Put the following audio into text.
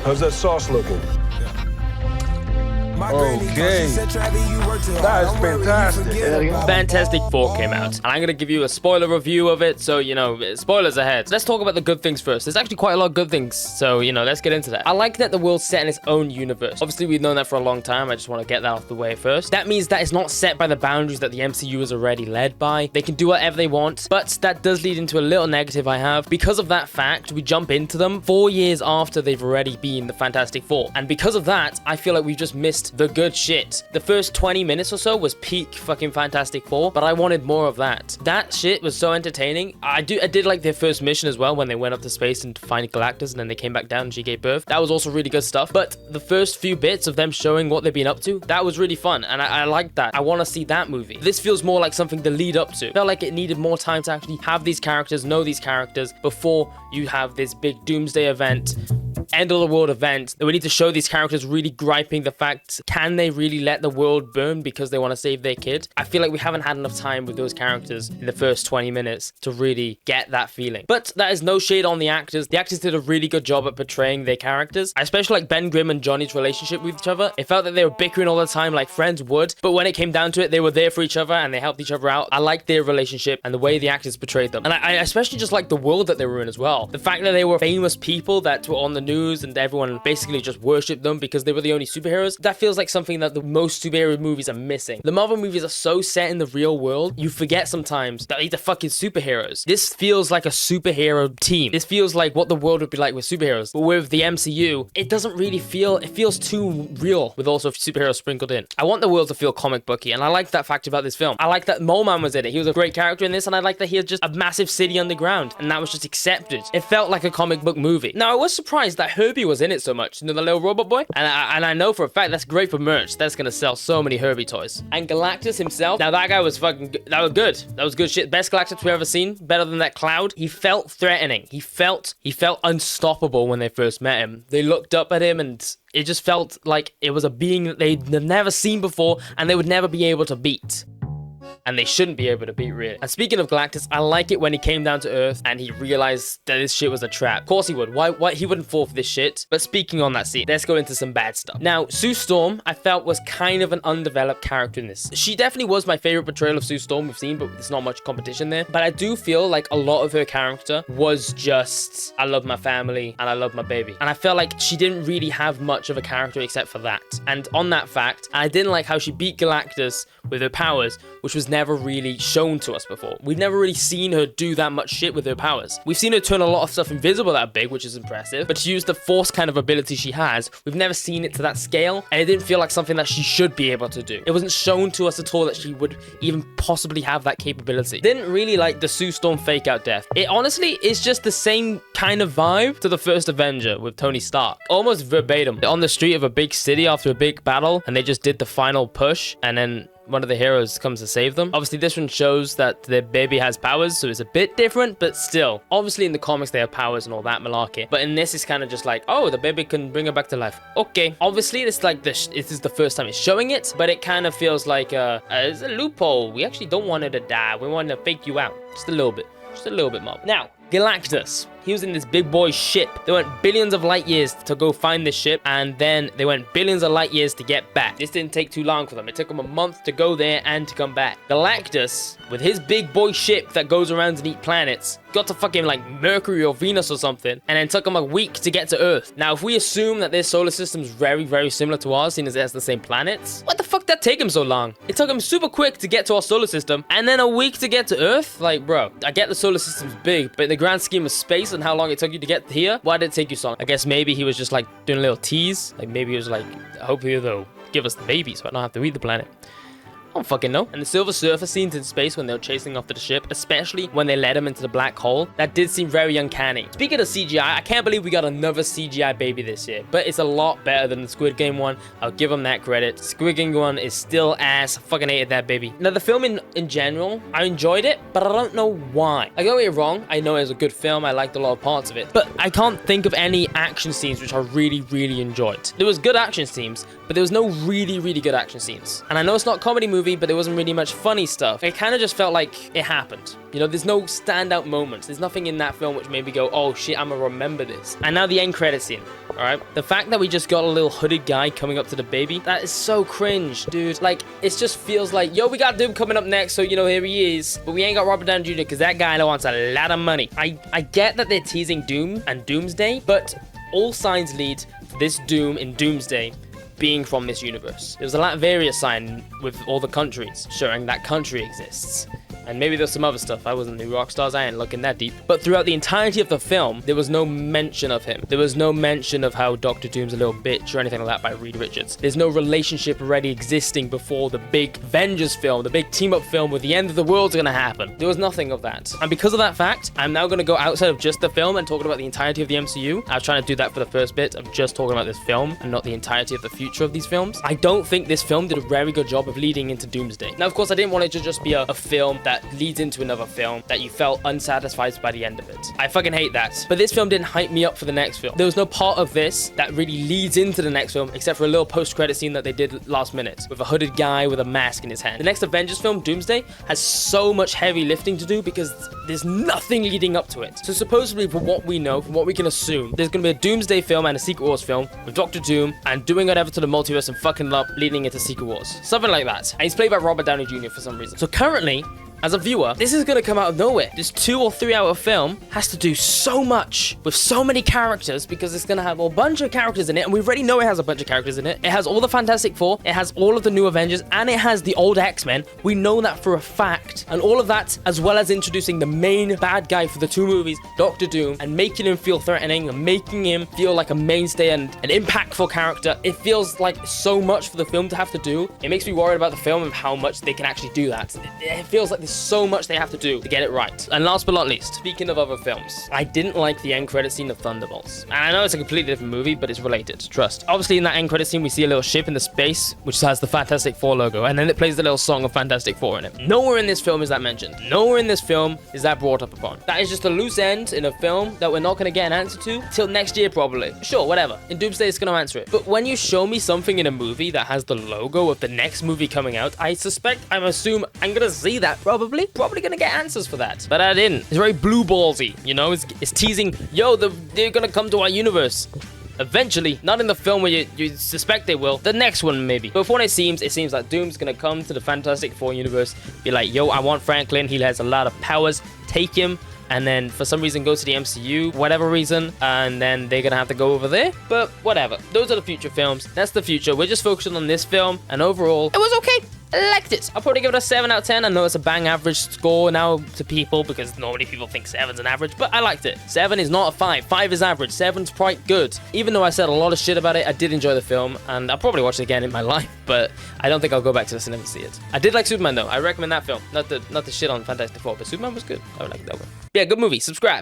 How's that sauce looking? Okay. That is fantastic. Fantastic 4 came out, and I'm gonna give you a spoiler review of it, so, you know, spoilers ahead. Let's talk about the good things first. There's actually quite a lot of good things, so, you know, let's get into that. I like that the world's set in its own universe. Obviously, we've known that for a long time. I just want to get that off the way first. That means that it's not set by the boundaries that the MCU is already led by. They can do whatever they want, but that does lead into a little negative I have. Because of that fact, we jump into them 4 years after they've already been the Fantastic Four, and because of that, I feel like we've just missed the good shit. The first 20 minutes or so was peak fucking Fantastic Four, but I wanted more of that. That shit was so entertaining. I did like their first mission as well, when they went up to space and find Galactus, and then they came back down and she gave birth. That was also really good stuff. But the first few bits of them showing what they've been up to, that was really fun, and I liked that. I want to see that movie. This feels more like something to lead up to. Felt like it needed more time to actually have these characters, know these characters, before you have this big doomsday event, end of the world event. We need to show these characters really griping the fact, can they really let the world burn because they want to save their kid? I feel like we haven't had enough time with those characters in the first 20 minutes to really get that feeling. But that is no shade on the actors. The actors did a really good job at portraying their characters. I especially like Ben Grimm and Johnny's relationship with each other. It felt that they were bickering all the time like friends would, but when it came down to it, they were there for each other and they helped each other out. I liked their relationship and the way the actors portrayed them. And I especially just liked the world that they were in as well. The fact that they were famous people that were on the news and everyone basically just worshipped them because they were the only superheroes. That feels like something that the most superhero movies are missing. The Marvel movies are so set in the real world, you forget sometimes that these are fucking superheroes. This feels like a superhero team. This feels like what the world would be like with superheroes. But with the MCU, it doesn't really feel, it feels too real with also superheroes sprinkled in. I want the world to feel comic booky, and I like that fact about this film. I like that Mole Man was in it. He was a great character in this, and I like that he had just a massive city underground, and that was just accepted. It felt like a comic book movie. Now, I was surprised that Herbie was in it so much. You know, the little robot boy? And I know for a fact that's great for merch. That's gonna sell so many Herbie toys. And Galactus himself, now that guy was fucking good. That was good. That was good shit. Best Galactus we've ever seen. Better than that Cloud. He felt threatening. He felt unstoppable when they first met him. They looked up at him and it just felt like it was a being that they'd never seen before and they would never be able to beat. And they shouldn't be able to beat really. And speaking of Galactus, I like it when he came down to Earth and he realized that this shit was a trap. Of course he would. Why he wouldn't fall for this shit? But speaking on that scene, let's go into some bad stuff. Now, Sue Storm, I felt was kind of an undeveloped character in this. She definitely was my favorite portrayal of Sue Storm we've seen, but there's not much competition there. But I do feel like a lot of her character was just, I love my family and I love my baby. And I felt like she didn't really have much of a character except for that. And on that fact, I didn't like how she beat Galactus with her powers, which was never really shown to us before. We've never really seen her do that much shit with her powers. We've seen her turn a lot of stuff invisible that big, which is impressive, but to use the force kind of ability she has, we've never seen it to that scale, and it didn't feel like something that she should be able to do. It wasn't shown to us at all that she would even possibly have that capability. Didn't really like the Sue Storm fake out death. It honestly is just the same kind of vibe to the first Avenger with Tony Stark. Almost verbatim. They're on the street of a big city after a big battle, and they just did the final push, and then one of the heroes comes to save them. Obviously, this one shows that their baby has powers, so it's a bit different, but still. Obviously, in the comics, they have powers and all that malarkey. But in this, it's kind of just like, oh, the baby can bring her back to life. Okay. Obviously, it's like this is the first time it's showing it, but it kind of feels like it's a loophole. We actually don't want her to die. We want to fake you out. Just a little bit. Just a little bit more. Now, Galactus. He was in this big boy ship. They went billions of light years to go find this ship, and then they went billions of light years to get back. This didn't take too long for them. It took them a month to go there and to come back. Galactus, with his big boy ship that goes around and eat planets, got to fucking like Mercury or Venus or something, and then took him a week to get to Earth. Now, if we assume that their solar system is very, very similar to ours, seeing as it has the same planets, what the fuck did that take him so long? It took him super quick to get to our solar system, and then a week to get to Earth? Like, bro, I get the solar system's big, but in the grand scheme of space and how long it took you to get here, why did it take you so long? I guess maybe he was just like doing a little tease. Like maybe he was like, I hope they'll give us the baby so I don't have to eat the planet. I don't fucking know. And the Silver Surfer scenes in space when they were chasing after the ship, especially when they led him into the black hole, that did seem very uncanny. Speaking of CGI, I can't believe we got another CGI baby this year, but it's a lot better than the Squid Game one. I'll give them that credit. Squid Game one is still ass. I fucking hated that baby. Now, the film in general, I enjoyed it, but I don't know why. I don't get me wrong, I know it was a good film. I liked a lot of parts of it, but I can't think of any action scenes which I really, really enjoyed. There was good action scenes, but there was no really, really good action scenes. And I know it's not a comedy movie, movie, but there wasn't really much funny stuff. It kind of just felt like it happened. You know, there's no standout moments. There's nothing in that film which made me go, oh shit, I'm gonna remember this. And now the end credit scene, all right? The fact that we just got a little hooded guy coming up to the baby, that is so cringe, dude. Like, it just feels like, yo, we got Doom coming up next, so, you know, here he is. But we ain't got Robert Downey Jr. because that guy wants a lot of money. I get that they're teasing Doom and Doomsday, but all signs lead to this Doom in Doomsday being from this universe. There was a Latveria sign with all the countries showing that country exists. And maybe there's some other stuff. I wasn't new Rockstars, I ain't looking that deep. But throughout the entirety of the film, there was no mention of him. There was no mention of how Dr. Doom's a little bitch or anything like that by Reed Richards. There's no relationship already existing before the big Avengers film, the big team-up film where the end of the world's gonna happen. There was nothing of that. And because of that fact, I'm now gonna go outside of just the film and talking about the entirety of the MCU. I was trying to do that for the first bit of just talking about this film and not the entirety of the future of these films. I don't think this film did a very good job of leading into Doomsday. Now, of course, I didn't want it to just be a film that leads into another film that you felt unsatisfied by the end of it. I fucking hate that. But this film didn't hype me up for the next film. There was no part of this that really leads into the next film except for a little post-credit scene that they did last minute with a hooded guy with a mask in his hand. The next Avengers film, Doomsday, has so much heavy lifting to do because there's nothing leading up to it. So supposedly, from what we know, from what we can assume, there's gonna be a Doomsday film and a Secret Wars film with Dr. Doom and doing whatever to the multiverse and fucking love leading into Secret Wars. Something like that. And he's played by Robert Downey Jr. for some reason. So currently, as a viewer, this is gonna come out of nowhere. This 2 or 3 hour film has to do so much with so many characters because it's gonna have a bunch of characters in it, and we already know it has a bunch of characters in it. It has all the Fantastic Four, it has all of the new Avengers, and it has the old X-Men. We know that for a fact. And all of that, as well as introducing the main bad guy for the 2 movies, Dr. Doom, and making him feel threatening, and making him feel like a mainstay and an impactful character. It feels like so much for the film to have to do. It makes me worried about the film and how much they can actually do that. It feels like there's so much they have to do to get it right. And last but not least, speaking of other films, I didn't like the end credit scene of Thunderbolts. And I know it's a completely different movie, but it's related, trust. Obviously, in that end credit scene, we see a little ship in the space, which has the Fantastic Four logo, and then it plays the little song of Fantastic Four in it. Nowhere in this film is that mentioned. Nowhere in this film is that brought up upon. That is just a loose end in a film that we're not going to get an answer to till next year, probably. Sure, whatever. In Doomsday, it's going to answer it. But when you show me something in a movie that has the logo of the next movie coming out, I assume I'm going to see that, probably gonna get answers for that, but I didn't. It's very blue ballsy, you know. It's teasing, yo, they're gonna come to our universe eventually, not in the film where you suspect they will. The next one maybe, but for what it seems like Doom's gonna come to the Fantastic Four universe, be like, yo, I want Franklin, he has a lot of powers, take him, and then for some reason go to the MCU, whatever reason, and then they're gonna have to go over there. But whatever, those are the future films. That's the future. We're just focusing on this film, and overall, it was okay. I liked it. I'll probably give it a 7 out of 10. I know it's a bang average score now to people because normally people think 7's an average, but I liked it. 7 is not a 5. 5 is average. 7's quite good. Even though I said a lot of shit about it, I did enjoy the film, and I'll probably watch it again in my life, but I don't think I'll go back to the cinema to see it. I did like Superman though. I recommend that film. Not the shit on Fantastic Four, but Superman was good. I would like that one. Yeah, good movie. Subscribe.